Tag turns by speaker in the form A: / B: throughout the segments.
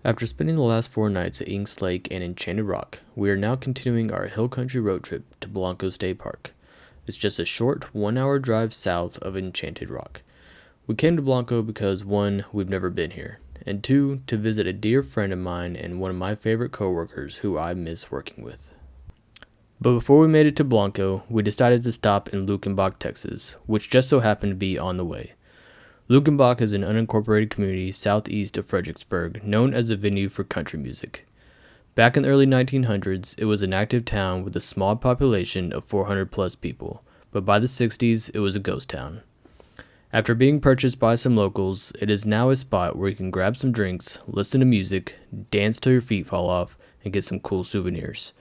A: After spending the last 4 nights at Inks Lake and Enchanted Rock, we are now continuing our hill country road trip to Blanco State Park. It's just a short 1 hour drive south of Enchanted Rock. We came to Blanco because 1, we've never been here, and 2, to visit a dear friend of mine and one of my favorite coworkers who I miss working with. But before we made it to Blanco, we decided to stop in Luckenbach, Texas, which just so happened to be on the way. Luckenbach is an unincorporated community southeast of Fredericksburg, known as a venue for country music. Back in the early 1900s, it was an active town with a small population of 400 plus people, but by the 60s, it was a ghost town. After being purchased by some locals, it is now a spot where you can grab some drinks, listen to music, dance till your feet fall off, and get some cool souvenirs.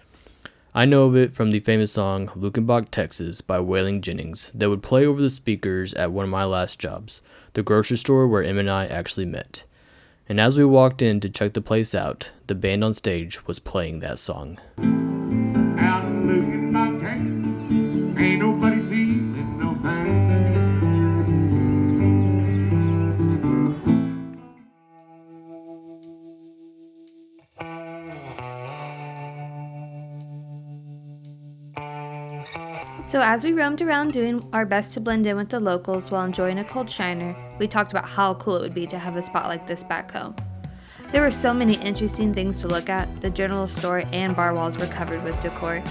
A: I know of it from the famous song Luckenbach, Texas by Waylon Jennings that would play over the speakers at one of my last jobs, the grocery store where Em and I actually met. And as we walked in to check the place out, the band on stage was playing that song.
B: Out looking my Texas, ain't nobody feeling no pain.
C: So as we roamed around doing our best to blend in with the locals while enjoying a cold shiner, we talked about how cool it would be to have a spot like this back home. There were so many interesting things to look at. The general store and bar walls were covered with decor.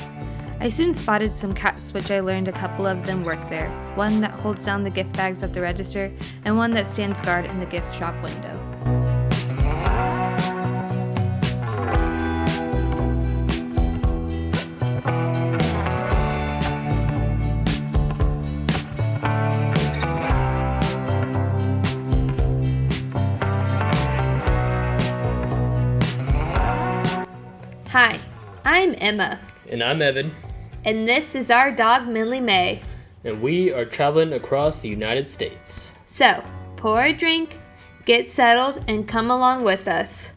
C: I soon spotted some cats, which I learned a couple of them work there, one that holds down the gift bags at the register and one that stands guard in the gift shop window. Hi, I'm Emma,
A: And I'm Evan,
C: and this is our dog Millie Mae.
A: and we are traveling across the United States.
C: So, pour a drink, get settled, and come along with us.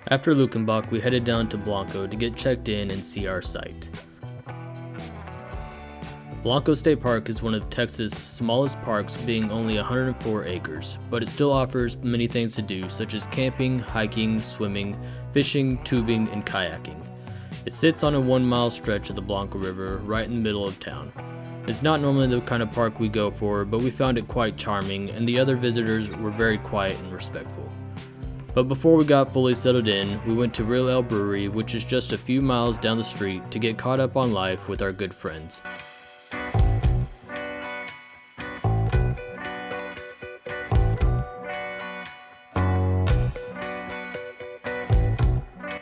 A: After Luckenbach, we headed down to Blanco to get checked in and see our site. Blanco State Park is one of Texas' smallest parks, being only 104 acres, but it still offers many things to do, such as camping, hiking, swimming, fishing, tubing, and kayaking. It sits on a 1 mile stretch of the Blanco River right in the middle of town. It's not normally the kind of park we go for, but we found it quite charming, and the other visitors were very quiet and respectful. But before we got fully settled in, we went to Real Ale Brewery, which is just a few miles down the street, to get caught up on life with our good friends.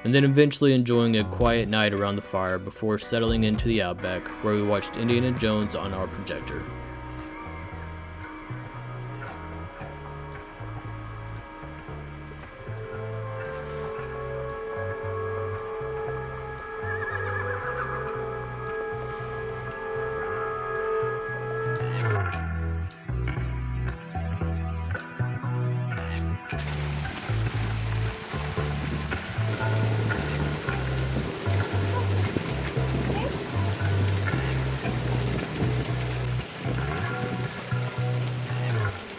A: And then eventually enjoying a quiet night around the fire before settling into the Outback, where we watched Indiana Jones on our projector.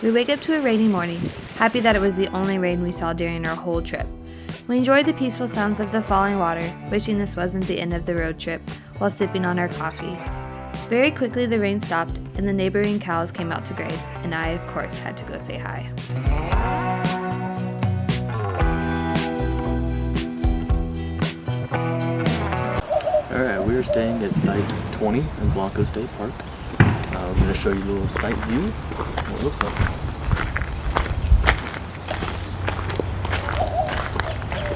C: We wake up to a rainy morning, happy that it was the only rain we saw during our whole trip. We enjoyed the peaceful sounds of the falling water, wishing this wasn't the end of the road trip, while sipping on our coffee. Very quickly the rain stopped, and the neighboring cows came out to graze, and I, of course, had to go say hi.
A: Alright, we are staying at Site 20 in Blanco State Park. I'm going to show you a little site view, what it looks like.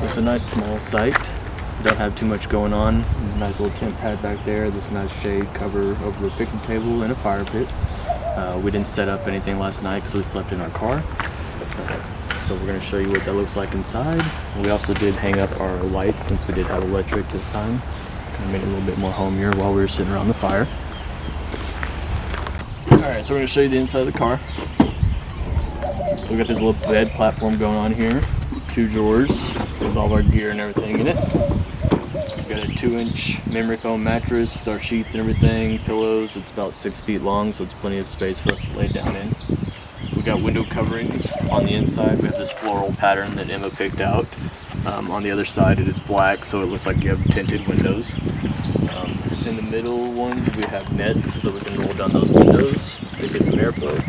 A: It's a nice small site. Don't have too much going on. Nice little tent pad back there. This nice shade cover over the picnic table and a fire pit. We didn't set up anything last night because we slept in our car. So we're going to show you what that looks like inside. We also did hang up our lights since we did have electric this time. Kind of made it a little bit more homier while we were sitting around the fire. Alright, so we're going to show you the inside of the car. So we got this little bed platform going on here. 2 drawers with all our gear and everything in it. We've got a 2-inch memory foam mattress with our sheets and everything, pillows. It's about 6 feet long, so it's plenty of space for us to lay down in. We we got window coverings on the inside. We have this floral pattern that Emma picked out. On the other side it is black, so it looks like you have tinted windows. In the middle ones we have nets, so we can roll down those windows to get some airflow.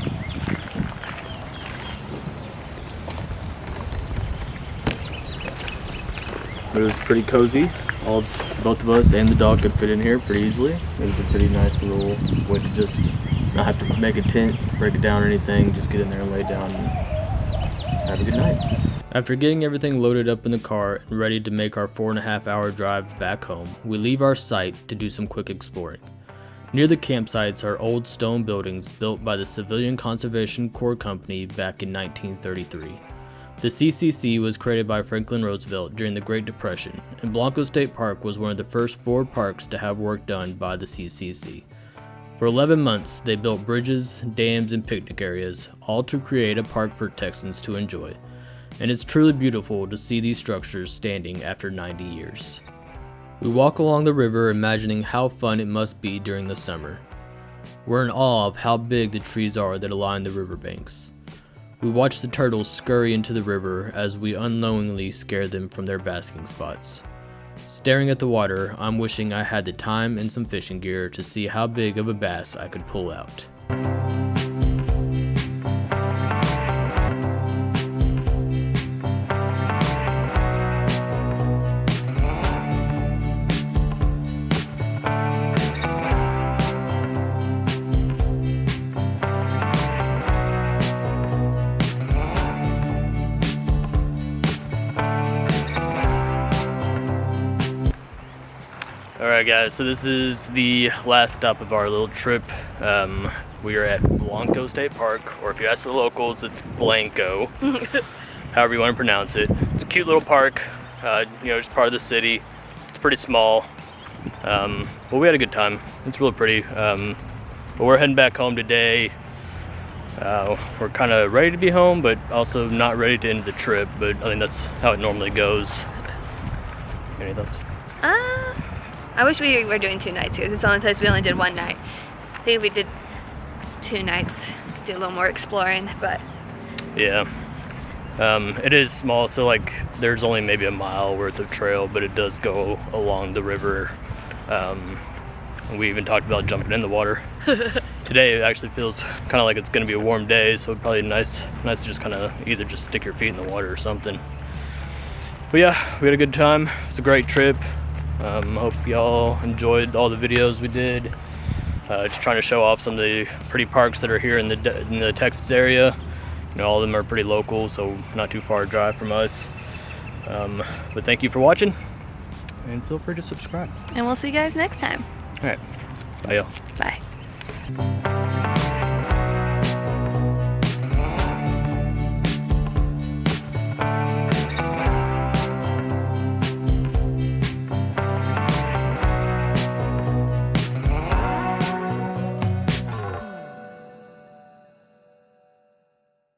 A: It was pretty cozy. Both of us and the dog could fit in here pretty easily. It was a pretty nice little way to just not have to make a tent, break it down or anything, just get in there and lay down and have a good night. After getting everything loaded up in the car and ready to make our 4.5 hour drive back home, we leave our site to do some quick exploring. Near the campsites are old stone buildings built by the Civilian Conservation Corps Company back in 1933. The CCC was created by Franklin Roosevelt during the Great Depression, and Blanco State Park was one of the first 4 parks to have work done by the CCC. For 11 months, they built bridges, dams, and picnic areas, all to create a park for Texans to enjoy. And it's truly beautiful to see these structures standing after 90 years. We walk along the river imagining how fun it must be during the summer. We're in awe of how big the trees are that align the riverbanks. We watch the turtles scurry into the river as we unknowingly scare them from their basking spots. Staring at the water, I'm wishing I had the time and some fishing gear to see how big of a bass I could pull out. Alright guys, so this is the last stop of our little trip. We are at Blanco State Park, or if you ask the locals, it's Blanco. However you want to pronounce it. It's a cute little park, just part of the city. It's pretty small, but we had a good time. It's really pretty. But we're heading back home today. We're kind of ready to be home, but also not ready to end the trip, but I think that's how it normally goes. Any thoughts?
C: I wish we were doing 2 nights here. This is the only place we only did 1 night. I think if we did 2 nights, do a little more exploring, but...
A: Yeah. It is small, so like there's only maybe a mile worth of trail, but it does go along the river. We even talked about jumping in the water. Today it actually feels kind of like it's going to be a warm day, so probably nice to just kind of either just stick your feet in the water or something. But yeah, we had a good time. It's a great trip. Hope y'all enjoyed all the videos we did. Just trying to show off some of the pretty parks that are here in the Texas area. All of them are pretty local, so not too far a drive from us. But thank you for watching, and feel free to subscribe.
C: And we'll see you guys next time.
A: All right, bye y'all.
C: Bye.